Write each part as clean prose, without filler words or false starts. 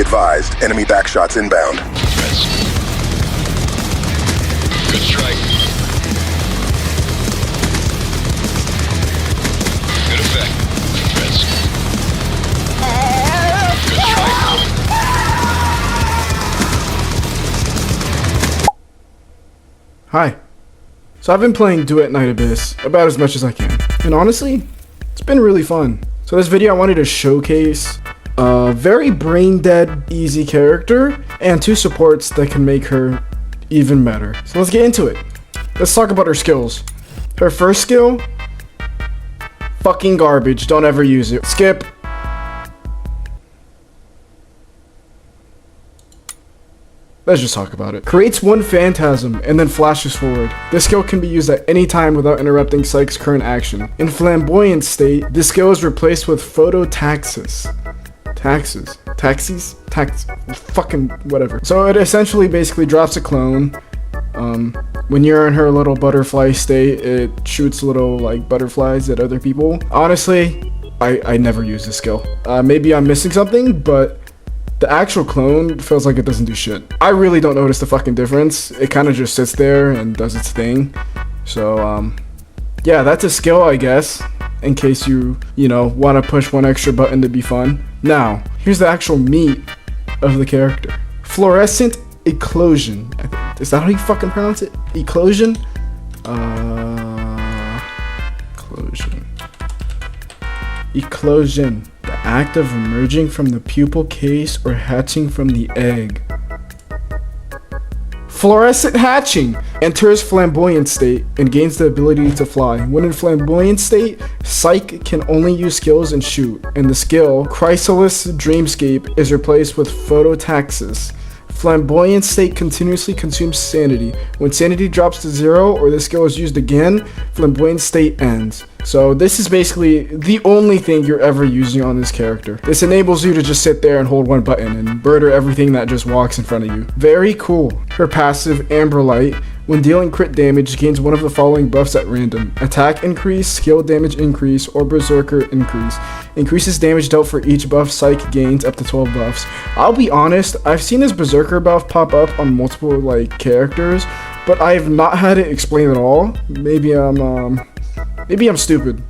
Be advised, enemy backshots inbound. Reds. Good strike. Good effect. Reds. Good strike. Hi. So I've been playing Duet Night Abyss about as much as I can, and honestly, it's been really fun. So this video I wanted to showcase a very brain dead easy character and 2 supports that can make her even better. So let's get into it. Let's talk about her skills. Her first skill, fucking garbage, don't ever use it. Skip. Let's just talk about it. Creates 1 phantasm and then flashes forward. This skill can be used at any time without interrupting Psyche's current action. In flamboyant state, this skill is replaced with phototaxis. Fucking whatever. So it essentially basically drops a clone. When you're in her little butterfly state, it shoots little like butterflies at other people. Honestly, I never use this skill. Maybe I'm missing something, but the actual clone feels like it doesn't do shit. I really don't notice the fucking difference. It kind of just sits there and does its thing. So, yeah, that's a skill, I guess, in case you know, want to push 1 extra button to be fun. Now, here's the actual meat of the character. Fluorescent Eclosion. Is that how you fucking pronounce it? Eclosion? Eclosion. The act of emerging from the pupal case or hatching from the egg. Fluorescent hatching. Enters flamboyant state and gains the ability to fly. When in flamboyant state, Psyche can only use skills and shoot, and the skill, Chrysalis Dreamscape, is replaced with Phototaxis. Flamboyant state continuously consumes sanity. When sanity drops to 0 or the skill is used again, flamboyant state ends. So this is basically the only thing you're ever using on this character. This enables you to just sit there and hold 1 button and murder everything that just walks in front of you. Very cool. Her passive, Amber Light, when dealing crit damage, gains 1 of the following buffs at random. Attack increase, skill damage increase, or berserker increase. Increases damage dealt for each buff Psyche gains up to 12 buffs. I'll be honest, I've seen this berserker buff pop up on multiple like characters, but I have not had it explained at all. Maybe I'm stupid.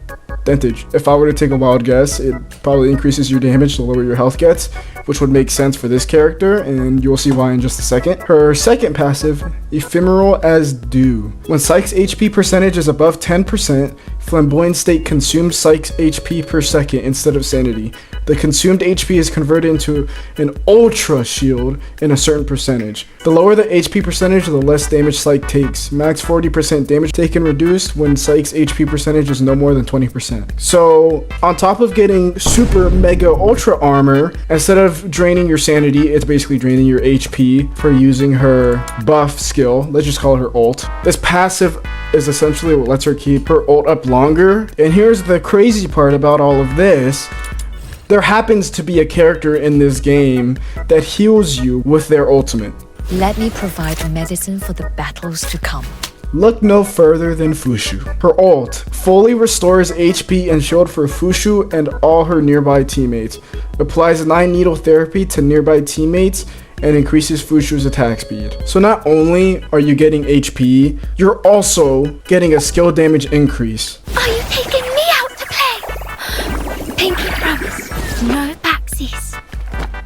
Dentage. If I were to take a wild guess, it probably increases your damage the lower your health gets, which would make sense for this character, and you'll see why in just a second. Her second passive, Ephemeral as Dew. When Psyche's HP percentage is above 10%, Flamboyant State consumes Psyche's HP per second instead of sanity. The consumed HP is converted into an Ultra Shield in a certain percentage. The lower the HP percentage, the less damage Psyche takes. Max 40% damage taken reduced when Psyche's HP percentage is no more than 20%. So, on top of getting super mega ultra armor, instead of draining your sanity, it's basically draining your HP for using her buff skill. Let's just call her ult. This passive is essentially what lets her keep her ult up longer. And here's the crazy part about all of this. There happens to be a character in this game that heals you with their ultimate. Let me provide medicine for the battles to come. Look no further than Fushu. Her ult fully restores HP and shield for Fushu and all her nearby teammates. Applies 9 needle therapy to nearby teammates and increases Fushu's attack speed. So not only are you getting HP, you're also getting a skill damage increase. Are you taking me out to play? Pinky promise. No backsies.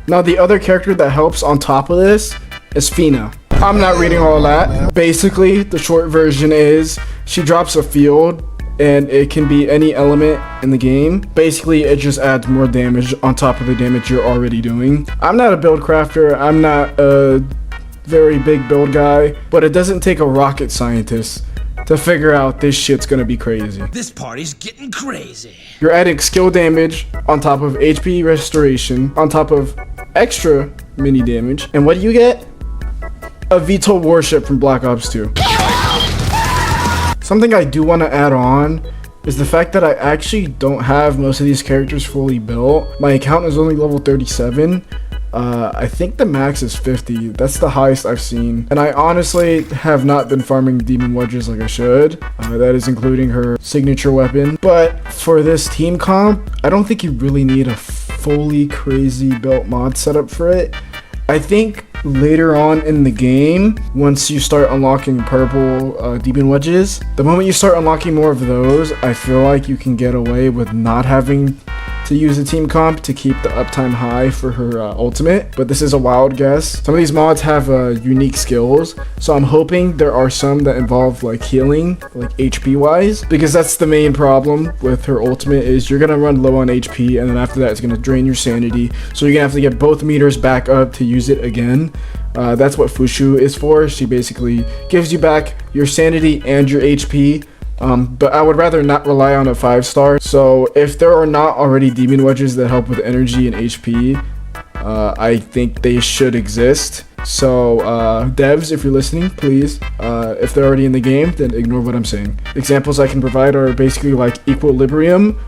Now the other character that helps on top of this is Fina. I'm not reading all that. Basically, the short version is she drops a field and it can be any element in the game. Basically, it just adds more damage on top of the damage you're already doing. I'm not a build crafter. I'm not a very big build guy, but it doesn't take a rocket scientist to figure out this shit's gonna be crazy. This party's getting crazy. You're adding skill damage on top of HP restoration, on top of extra mini damage. And what do you get? A VTOL warship from Black Ops 2. Something I do want to add on is the fact that I actually don't have most of these characters fully built. My account is only level 37. I think the max is 50. That's the highest I've seen. And I honestly have not been farming demon wedges like I should. That is including her signature weapon. But for this team comp, I don't think you really need a fully crazy built mod setup for it. I think later on in the game, once you start unlocking purple demon wedges, the moment you start unlocking more of those, I feel like you can get away with not having to use a team comp to keep the uptime high for her ultimate, but this is a wild guess. Some of these mods have unique skills, so I'm hoping there are some that involve like healing, like HP wise, because that's the main problem with her ultimate is you're gonna run low on HP, and then after that it's gonna drain your sanity, so you're gonna have to get both meters back up to use it again. That's what Fushu is for. She basically gives you back your sanity and your HP. But I would rather not rely on a 5-star. So if there are not already demon wedges that help with energy and HP, I think they should exist. So devs, if you're listening, please, if they're already in the game, then ignore what I'm saying. Examples I can provide are basically like Equilibrium.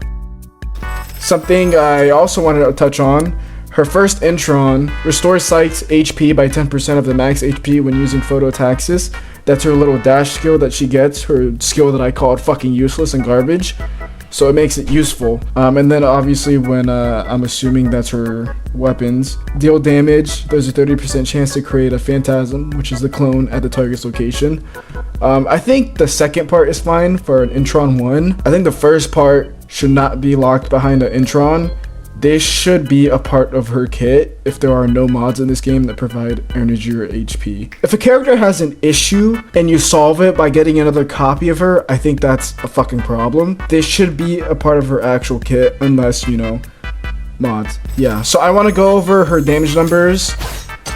Something I also wanted to touch on, her first Intron restores Psyche's HP by 10% of the max HP when using Phototaxis. That's her little dash skill that she gets, her skill that I called fucking useless and garbage. So it makes it useful. And then obviously when I'm assuming that's her weapons, deal damage, there's a 30% chance to create a phantasm, which is the clone at the target's location. I think the second part is fine for an Intron 1. I think the first part should not be locked behind an Intron. This should be a part of her kit if there are no mods in this game that provide energy or HP. If a character has an issue and you solve it by getting another copy of her, I think that's a fucking problem. This should be a part of her actual kit unless, you know, mods. Yeah, so I want to go over her damage numbers.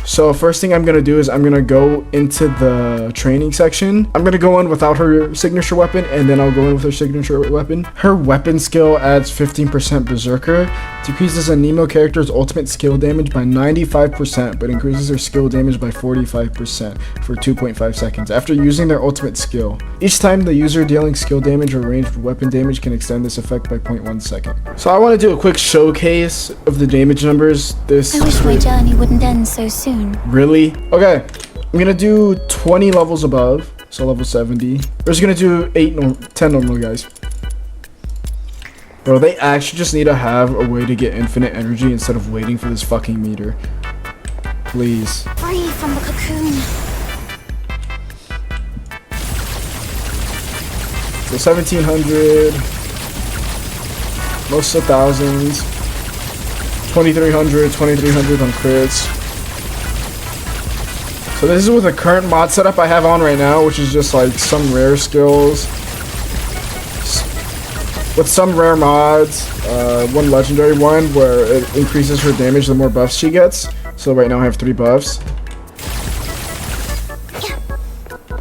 So first thing I'm going to do is I'm going to go into the training section. I'm going to go in without her signature weapon, and then I'll go in with her signature weapon. Her weapon skill adds 15% Berserker, decreases a Nemo character's ultimate skill damage by 95%, but increases their skill damage by 45% for 2.5 seconds after using their ultimate skill. Each time the user dealing skill damage or ranged weapon damage can extend this effect by 0.1 second. So I want to do a quick showcase of the damage numbers. I wish my journey wouldn't end so soon. Really? Okay, I'm gonna do 20 levels above, so level 70. We're just gonna do 10 normal guys. Bro, they actually just need to have a way to get infinite energy instead of waiting for this fucking meter. Please. Free from the cocoon. So 1700, most of thousands, 2300 on crits. So this is with the current mod setup I have on right now, which is just like some rare skills with some rare mods, one legendary one where it increases her damage the more buffs she gets. So right now I have 3 buffs.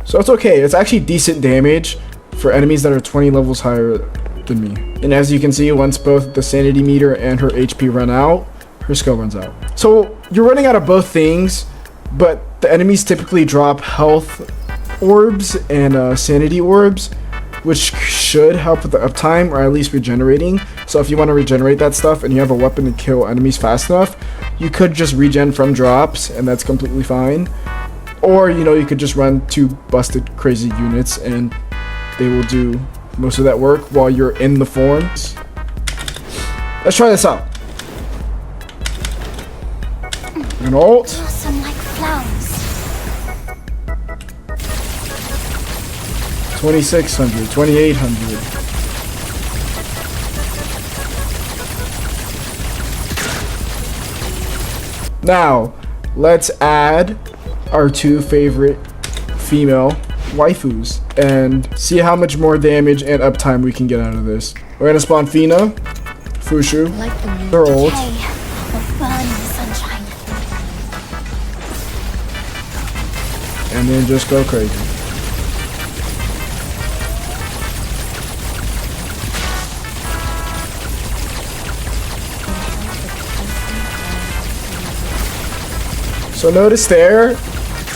So it's okay, it's actually decent damage for enemies that are 20 levels higher than me. And as you can see, once both the sanity meter and her HP run out, her skill runs out. So you're running out of both things, but the enemies typically drop health orbs and sanity orbs, which should help with the uptime or at least regenerating. So if you want to regenerate that stuff and you have a weapon to kill enemies fast enough, you could just regen from drops and that's completely fine. Or, you know, you could just run 2 busted crazy units and they will do most of that work while you're in the forms. Let's try this out. An ult. Blossom like flowers. 2600, 2800. Now, let's add our 2 favorite female waifus and see how much more damage and uptime we can get out of this. We're gonna spawn Fina, Fushu, Like the new they're old. decay of burning sunshine. And then just go crazy. So notice there,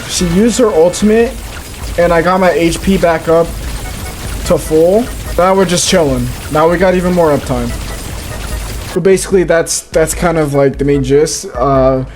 she used her ultimate and I got my HP back up to full. Now we're just chilling. Now we got even more uptime. But basically that's kind of like the main gist.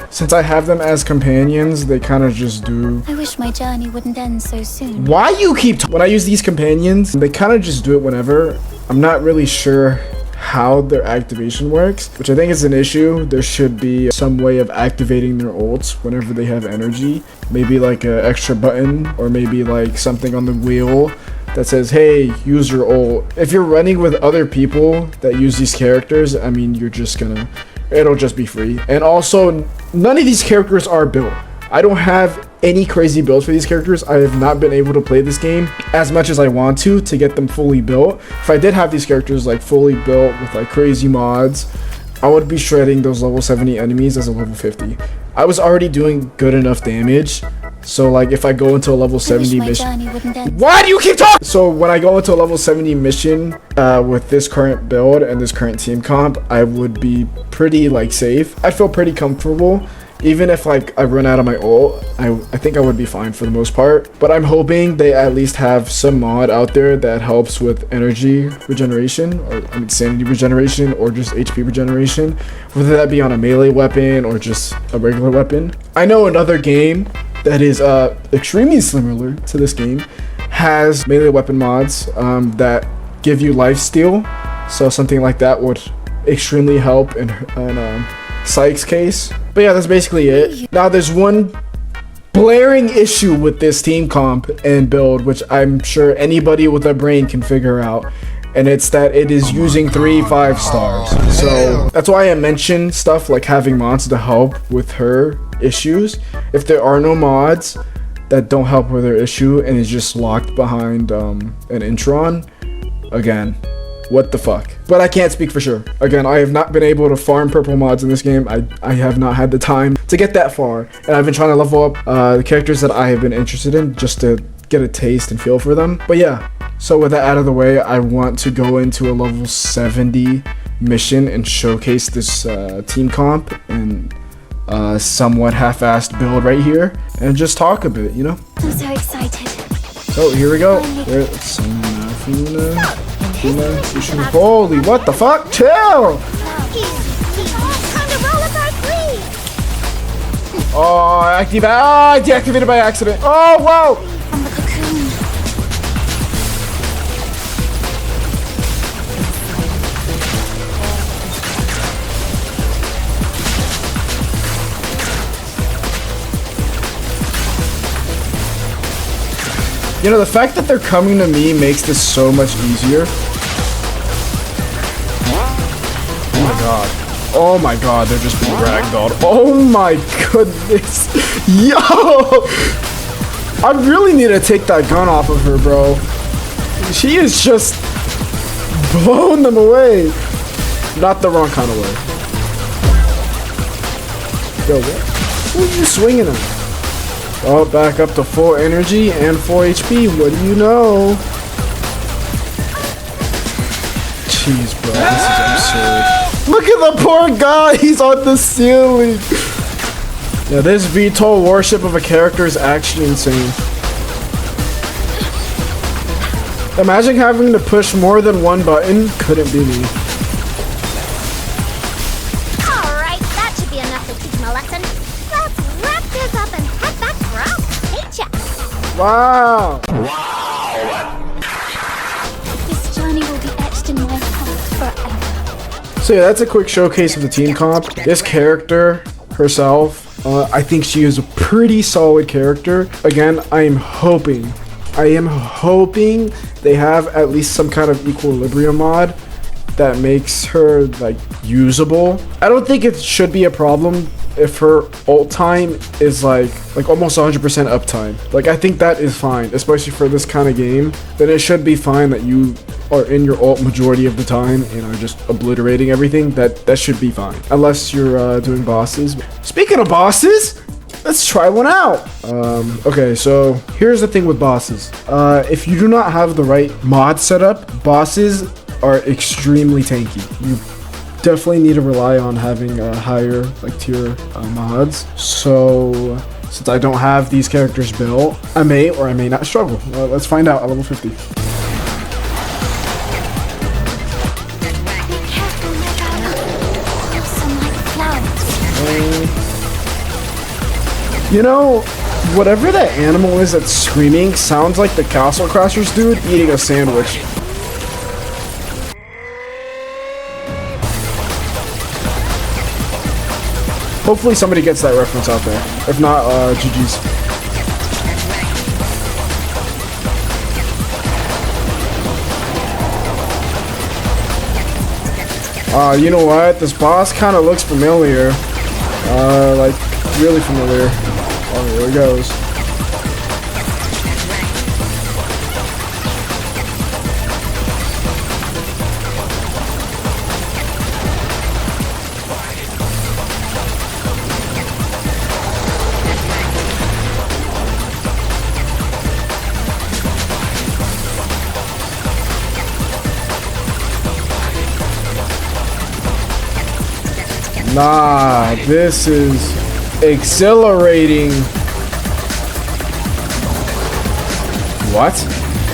Since I have them as companions, they kind of just do. I wish my journey wouldn't end so soon. Why you keep when I use these companions, they kind of just do it whenever. I'm not really sure how their activation works, which I think is an issue. There should be some way of activating their ults whenever they have energy. Maybe like an extra button, or maybe like something on the wheel that says, hey, use your ult. If you're running with other people that use these characters, I mean, it'll just be free. And also, none of these characters are built. I don't have any crazy builds for these characters. I have not been able to play this game as much as I want to get them fully built. If I did have these characters like fully built with like crazy mods, I would be shredding those level 70 enemies as a level 50. I was already doing good enough damage. So like if I go into a level 70 mission, why do you keep talking? So when I go into a level 70 mission with this current build and this current team comp, I would be pretty like safe. I feel pretty comfortable. Even if like I run out of my ult, I think I would be fine for the most part. But I'm hoping they at least have some mod out there that helps with energy regeneration, or I mean sanity regeneration, or just HP regeneration, whether that be on a melee weapon or just a regular weapon. I know another game that is extremely similar to this game has melee weapon mods that give you lifesteal. So something like that would extremely help in Psych's case. But yeah, that's basically it. Now there's one blaring issue with this team comp and build, which I'm sure anybody with a brain can figure out, and it's that it is using 3 5-stars. So that's why I mentioned stuff like having mods to help with her issues. If there are no mods that don't help with her issue and is just locked behind an Intron, again, what the fuck? But I can't speak for sure. Again, I have not been able to farm purple mods in this game. I have not had the time to get that far. And I've been trying to level up the characters that I have been interested in just to get a taste and feel for them. But yeah, so with that out of the way, I want to go into a level 70 mission and showcase this team comp and somewhat half-assed build right here. And just talk a bit, you know? I'm so excited. So here we go. Holy, what the fuck? Chill! Oh, I deactivated by accident. Oh, whoa! From the cocoon. You know, the fact that they're coming to me makes this so much easier. Oh my god. Oh my god, they're just being ragdolled. Oh my goodness. Yo! I really need to take that gun off of her, bro. She is just blowing them away. Not the wrong kind of way. Yo, what are you swinging at? Oh, back up to full energy and 4 HP. What do you know? Jeez, bro, this is absurd. Look at the poor guy. He's on the ceiling. Yeah, this VTOL worship of a character is actually insane. Imagine having to push more than one button. Couldn't be me. Alright, that should be enough to teach him a lesson. Let's wrap this up and head back for our paycheck. Wow. This journey will be etched in my heart forever. So yeah, that's a quick showcase of the team comp. This character herself, I think she is a pretty solid character. Again, I am hoping they have at least some kind of equilibrium mod that makes her like usable. I don't think it should be a problem if her ult time is like almost 100% uptime. Like, I think that is fine, especially for this kind of game. Then it should be fine that you are in your ult majority of the time and are just obliterating everything. That should be fine, unless you're doing bosses. Speaking of bosses, let's try one out. Okay, so here's the thing with bosses. If you do not have the right mod setup, bosses are extremely tanky. You definitely need to rely on having higher like tier mods. So since I don't have these characters built, I may or I may not struggle. Let's find out at level 50. Be careful, my darling. Some like flowers. You know, whatever that animal is that's screaming sounds like the Castle Crashers dude eating a sandwich. Hopefully somebody gets that reference out there. If not, GG's. You know what? This boss kind of looks familiar. Like, really familiar. Oh, here it goes. Nah, this is exhilarating. What?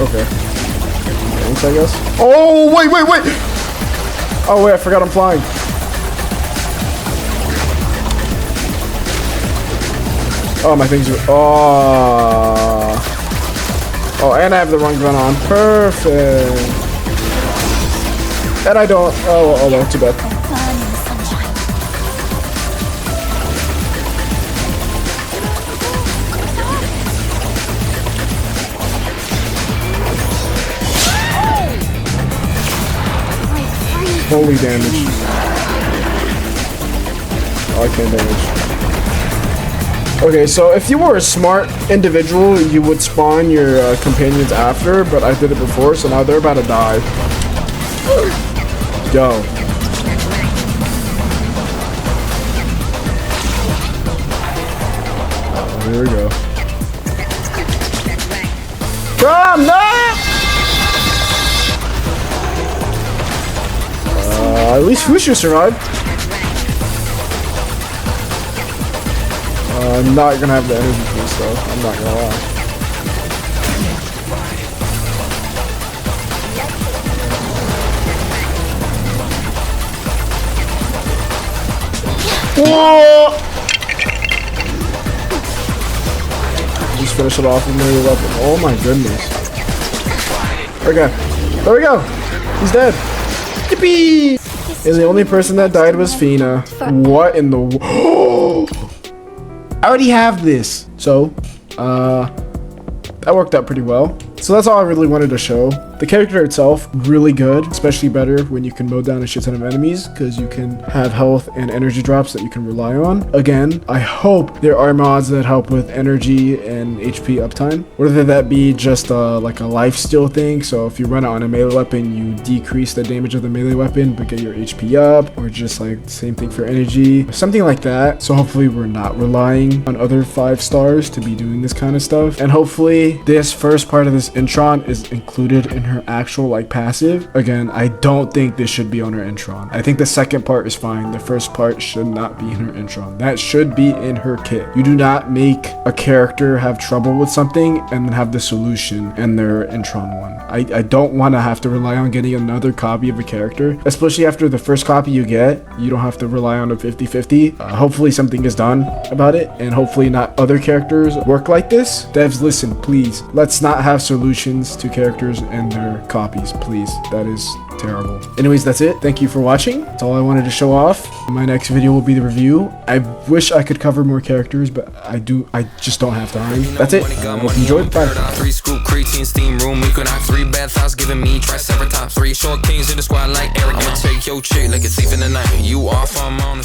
Okay. Thanks, I guess. Oh, wait. Oh, wait, I forgot I'm flying. Oh, my things are... Oh, and I have the wrong gun on. Perfect. And I don't... Oh, well, too bad. Holy damage. Oh, I can't damage. Okay, so if you were a smart individual, you would spawn your companions after, but I did it before, so now they're about to die. Yo. Oh, here we go. Come, no! At least Fushu survived. I'm not gonna have the energy for this though. I'm not gonna lie. Whoa! Just finish it off with my weapon. Oh my goodness. Okay. There we go. He's dead. Yippee! And the only person that died was Fina. What in the... I already have this. So, that worked out pretty well. So that's all I really wanted to show. The character itself, really good, especially better when you can mow down a shit ton of enemies because you can have health and energy drops that you can rely on. Again, I hope there are mods that help with energy and HP uptime, whether that be just like a lifesteal thing. So if you run out on a melee weapon, you decrease the damage of the melee weapon but get your HP up, or just like the same thing for energy, something like that. So hopefully we're not relying on other 5 stars to be doing this kind of stuff, and hopefully this first part of this Intron is included in her actual like passive. Again, I don't think this should be on her Intron. I think the second part is fine. The first part should not be in her Intron. That should be in her kit. You do not make a character have trouble with something and then have the solution in their Intron one. I don't want to have to rely on getting another copy of a character, especially after the first copy you get. You don't have to rely on a 50-50. Hopefully something is done about it, and hopefully not other characters work like this. Devs, listen, please. Let's not have solutions to characters and their copies, please. That is terrible. Anyways, that's it. Thank you for watching. That's all I wanted to show off. My next video will be the review. I wish I could cover more characters, but I just don't have time. That's it. I hope you enjoyed. Bye. 3 scoop creatine steam room. We could have 3 bad thoughts giving me triceratops. 3 short kings in the squad like Eric. I'ma take your chick like a thief in the night. You off, I'm on.